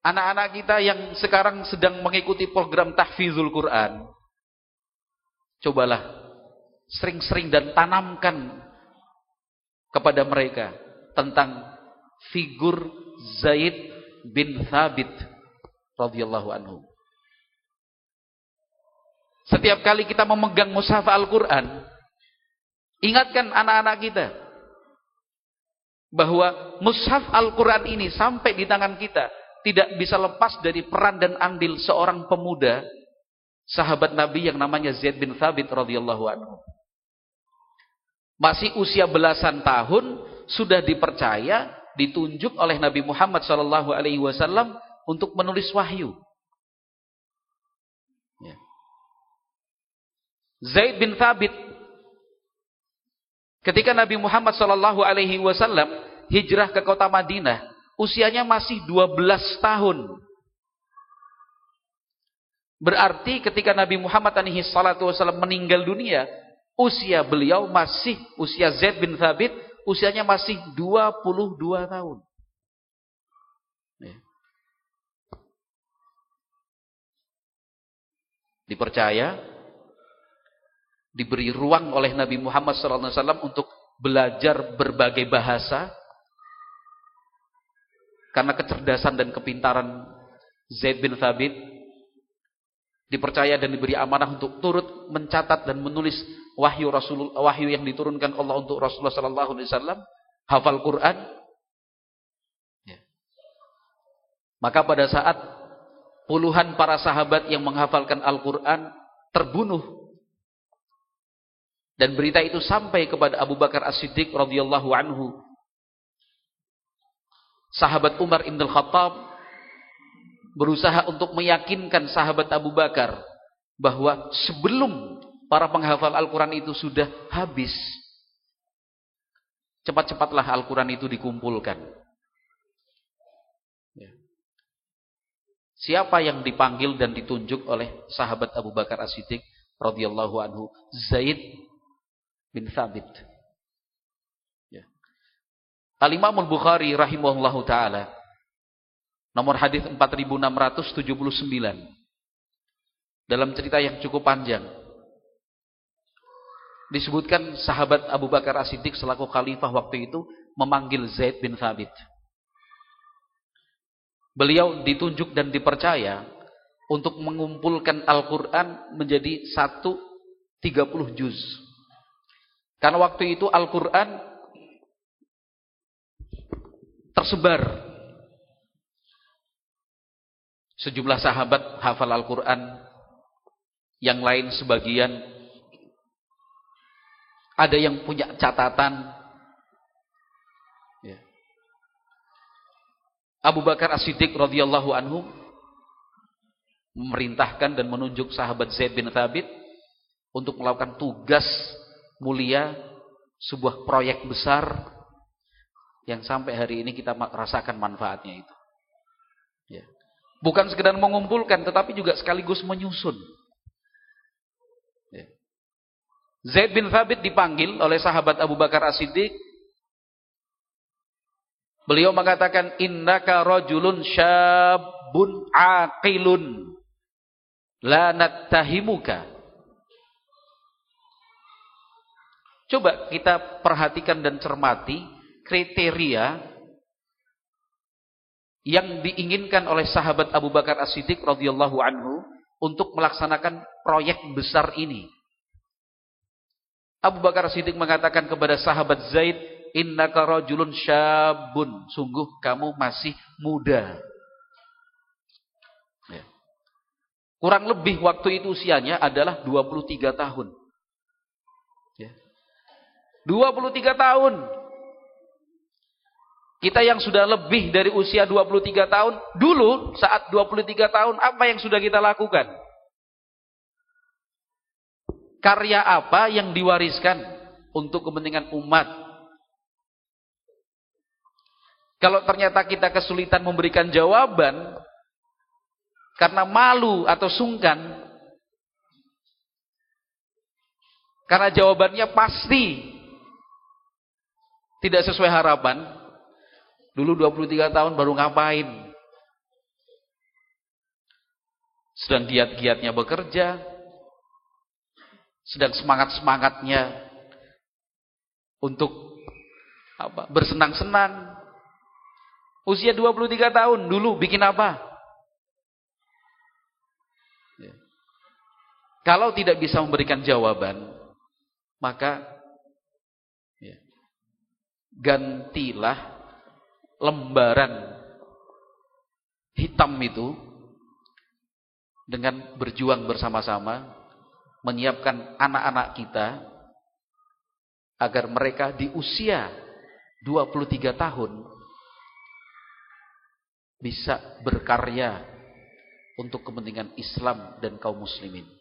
Anak-anak kita yang sekarang sedang mengikuti program tahfizul Quran, cobalah sering-sering dan tanamkan kepada mereka tentang figur Zaid bin Thabit radhiyallahu anhu. Setiap kali kita memegang mushaf Al-Quran, ingatkan anak-anak kita bahwa mushaf Al-Quran ini sampai di tangan kita tidak bisa lepas dari peran dan andil seorang pemuda sahabat Nabi yang namanya Zaid bin Thabit radhiyallahu anhu. Masih usia belasan tahun sudah dipercaya, ditunjuk oleh Nabi Muhammad SAW untuk menulis wahyu. Ya. Zaid bin Thabit, ketika Nabi Muhammad SAW hijrah ke kota Madinah, usianya masih 12 tahun. Berarti ketika Nabi Muhammad SAW meninggal dunia, usia Zaid bin Thabit, usianya masih 22 tahun. Dipercaya, diberi ruang oleh Nabi Muhammad SAW untuk belajar berbagai bahasa, karena kecerdasan dan kepintaran Zaid bin Thabit. Dipercaya dan diberi amanah untuk turut mencatat dan menulis wahyu yang diturunkan Allah untuk Rasulullah SAW, hafal Quran. Ya. Maka pada saat puluhan para sahabat yang menghafalkan Al-Quran terbunuh, dan berita itu sampai kepada Abu Bakar As-Siddiq radhiyallahu anhu, sahabat Umar Ibn Al-Khattab berusaha untuk meyakinkan sahabat Abu Bakar bahwa sebelum para penghafal Al-Quran itu sudah habis, cepat-cepatlah Al-Quran itu dikumpulkan. Ya. Siapa yang dipanggil dan ditunjuk oleh sahabat Abu Bakar As-Siddiq radhiyallahu anhu? Zaid bin Thabit. Ya. Al-Imam Al-Bukhari rahimahullahu ta'ala, nomor hadis 4679, dalam cerita yang cukup panjang, disebutkan sahabat Abu Bakar As-Siddiq selaku khalifah waktu itu memanggil Zaid bin Thabit. Beliau ditunjuk dan dipercaya untuk mengumpulkan Al-Quran menjadi 30 juz. Karena waktu itu Al-Quran tersebar. Sejumlah sahabat hafal Al-Quran, yang lain sebagian ada yang punya catatan. Ya. Abu Bakar As-Siddiq radhiyallahu anhu memerintahkan dan menunjuk sahabat Zaid bin Thabit untuk melakukan tugas mulia, sebuah proyek besar yang sampai hari ini kita rasakan manfaatnya itu. Ya. Bukan sekedar mengumpulkan, tetapi juga sekaligus menyusun. Ya. Zaid bin Thabit dipanggil oleh sahabat Abu Bakar As-Siddiq. Beliau mengatakan, innaka rajulun syabun aqilun la nattahimuka. Coba kita perhatikan dan cermati kriteria yang diinginkan oleh sahabat Abu Bakar As-Siddiq radhiyallahu anhu untuk melaksanakan proyek besar ini. Abu Bakar As-Siddiq mengatakan kepada sahabat Zaid, innaka rajulun syabun, sungguh kamu masih muda. Ya. Kurang lebih waktu itu usianya adalah 23 tahun. Ya. 23 tahun. Kita yang sudah lebih dari usia 23 tahun, dulu saat 23 tahun, apa yang sudah kita lakukan? Karya apa yang diwariskan untuk kepentingan umat? Kalau ternyata kita kesulitan memberikan jawaban, karena malu atau sungkan, karena jawabannya pasti tidak sesuai harapan, dulu 23 tahun baru ngapain? sedang giat-giatnya bekerja, sedang semangat-semangatnya untuk bersenang-senang. Usia 23 tahun dulu bikin apa? Kalau tidak bisa memberikan jawaban, maka gantilah lembaran hitam itu dengan berjuang bersama-sama, menyiapkan anak-anak kita agar mereka di usia 23 tahun bisa berkarya untuk kepentingan Islam dan kaum muslimin.